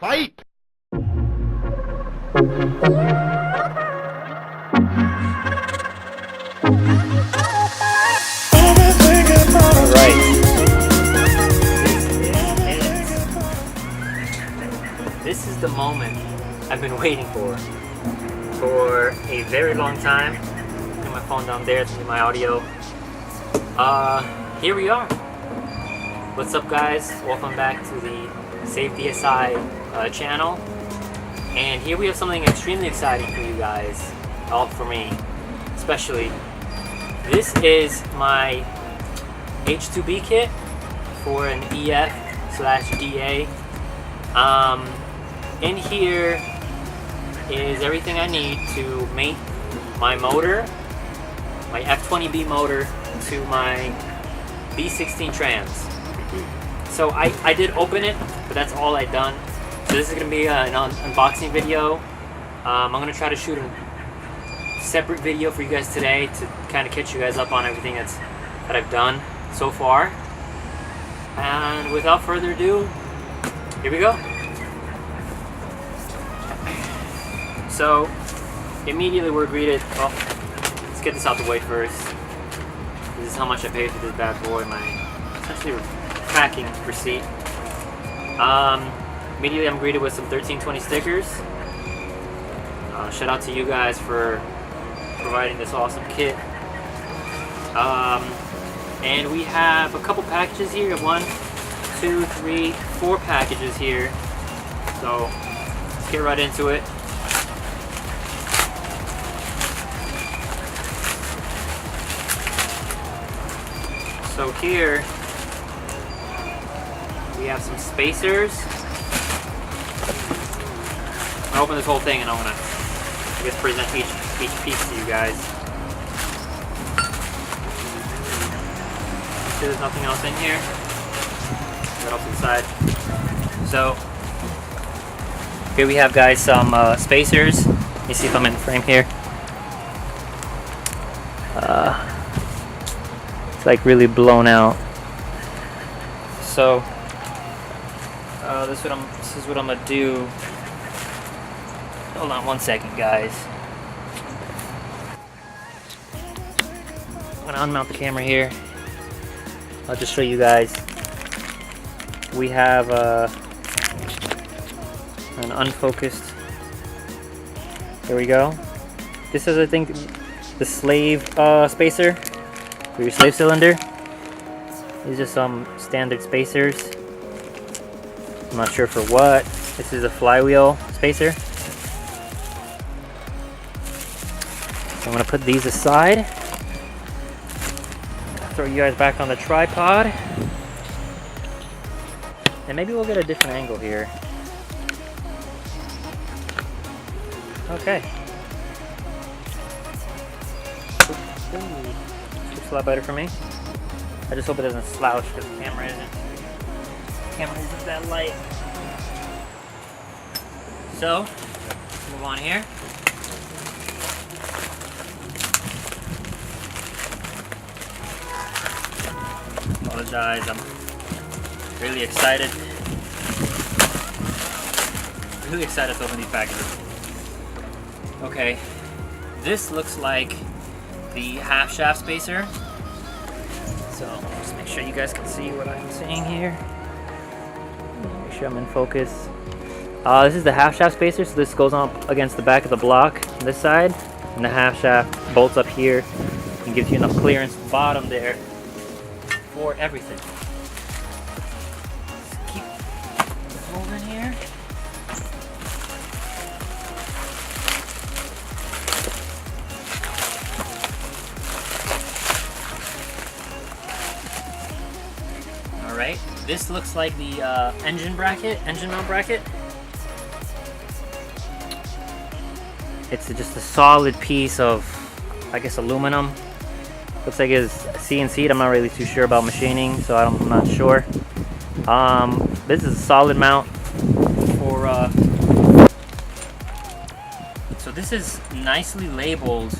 Fight! Alright. This is the moment I've been waiting for a very long time. Put my phone down there to do my audio. Here we are. What's up, guys? Welcome back to the Save DSI channel. And here we have something extremely exciting for you guys, all for me especially. This is my H2B kit for an EF/DA. In here is everything I need to mate my motor, my F20B motor, to my B16 trans. So I did open it, but that's all I've done. So this is going to be an unboxing video. I'm going to try to shoot a separate video for you guys today to kind of catch you guys up on everything that I've done so far. And without further ado, here we go. So immediately we're greeted. Well, let's get this out the way first. This is how much I paid for this bad boy. My essentially packing receipt. Immediately I'm greeted with some 1320 stickers. Shout out to you guys for providing this awesome kit. And we have a couple packages here. 1, 2, 3, 4 packages here. So let's get right into it. So here we have some spacers. I'm gonna open this whole thing and I'm gonna, I guess, present each piece to you guys. See, there's nothing else in here. That off to the side. So here we have, guys, some spacers. Let me see if I'm in the frame here. It's like really blown out. So this is what I'm gonna do. Hold on one second, guys. I'm gonna unmount the camera here. I'll just show you guys. We have an unfocused. There we go. This is, I think, the slave spacer for your slave cylinder. These are some standard spacers. I'm not sure for what. This is a flywheel spacer. I'm gonna put these aside. Throw you guys back on the tripod. And maybe we'll get a different angle here. Okay. Looks a lot better for me. I just hope it doesn't slouch because the camera isn't that light. So, let's move on here. Apologize, I'm really excited. Really excited to open these packages. Okay, this looks like the half shaft spacer. So just make sure you guys can see what I'm seeing here. Make sure I'm in focus. This is the half shaft spacer, so this goes up against the back of the block on this side, and the half shaft bolts up here and gives you enough clearance at the bottom there for everything. Just keep moving here. Alright, this looks like the engine mount bracket. It's just a solid piece of, I guess, aluminum. Looks like it's CNC'd. I'm not really too sure about machining, so I'm not sure. This is a solid mount for. So this is nicely labeled.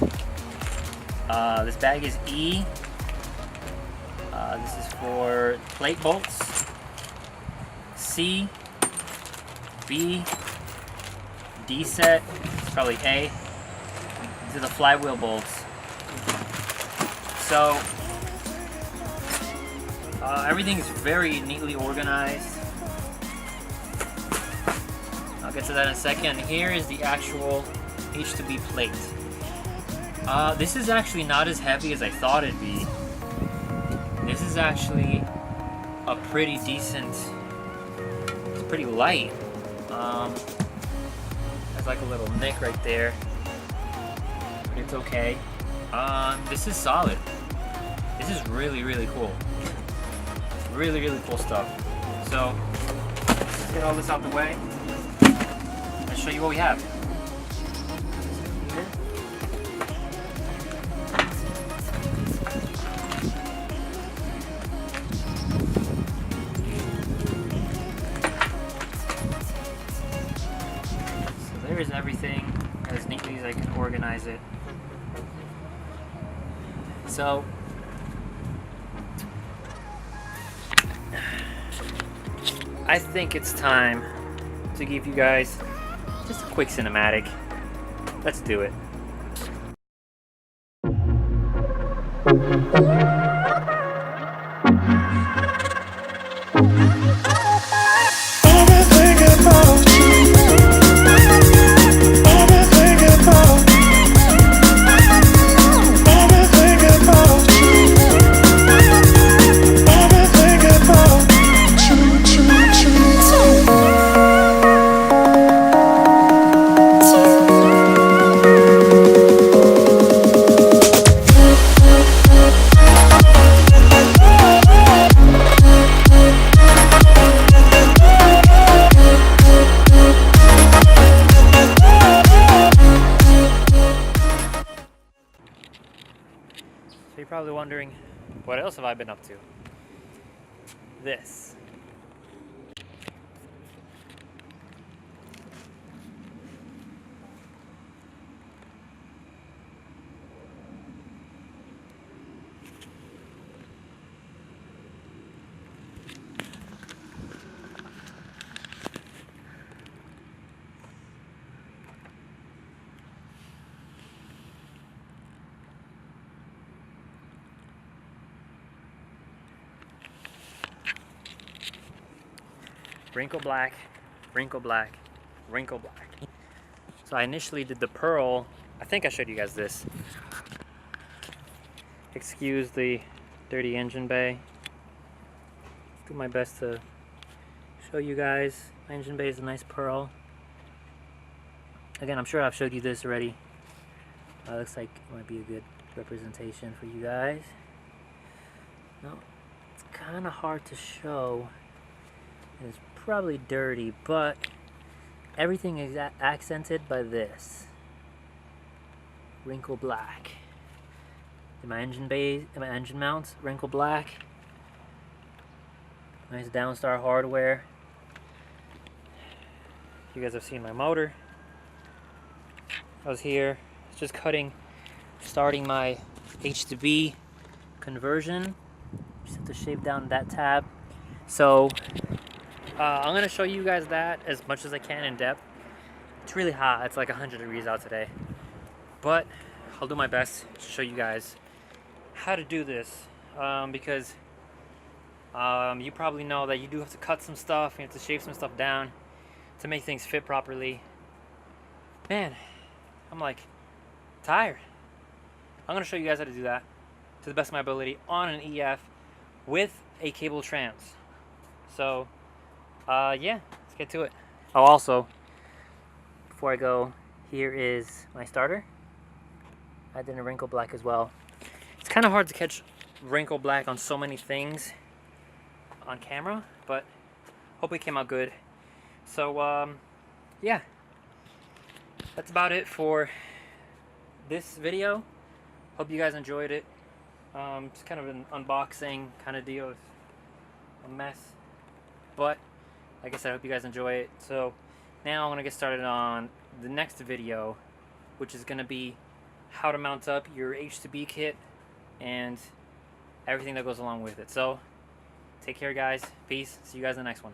This bag is E. This is for plate bolts. C B, D set, it's probably A. These are the flywheel bolts. So everything's very neatly organized. I'll get to that in a second. Here is the actual H2B plate. This is actually not as heavy as I thought it'd be. This is actually a pretty decent, it's pretty light. There's like a little nick right there, but it's okay. This is solid. This is really, really cool. Really, really cool stuff. So, let's get all this out the way. Let's show you what we have. So there is everything as neatly as I can organize it. So, I think it's time to give you guys just a quick cinematic. Let's do it. So you're probably wondering, what else have I been up to? This. Wrinkle black, wrinkle black, wrinkle black. So I initially did the pearl. I think I showed you guys this. Excuse the dirty engine bay. Do my best to show you guys. My engine bay is a nice pearl. Again, I'm sure I've showed you this already. Looks like it might be a good representation for you guys. No, it's kind of hard to show. It's probably dirty, but everything is accented by this wrinkle black. In my engine bay, in my engine mounts, wrinkle black. Nice Downstar hardware. You guys have seen my motor. I was here just starting my H2B conversion. Just have to shave down that tab. So I'm going to show you guys that as much as I can in depth. It's really hot. It's like 100 degrees out today. But I'll do my best to show you guys how to do this. Because you probably know that you do have to cut some stuff. You have to shave some stuff down to make things fit properly. Man, I'm like tired. I'm going to show you guys how to do that to the best of my ability on an EF with a cable trans. So yeah, let's get to it. Oh, also, before I go, here is my starter. I did a wrinkle black as well. It's kind of hard to catch wrinkle black on so many things on camera, but hope it came out good. So yeah, that's about it for this video. Hope you guys enjoyed it. It's kind of an unboxing kind of deal. It's a mess, but like I said, I hope you guys enjoy it. So now I'm going to get started on the next video, which is going to be how to mount up your H2B kit and everything that goes along with it. So take care, guys. Peace. See you guys in the next one.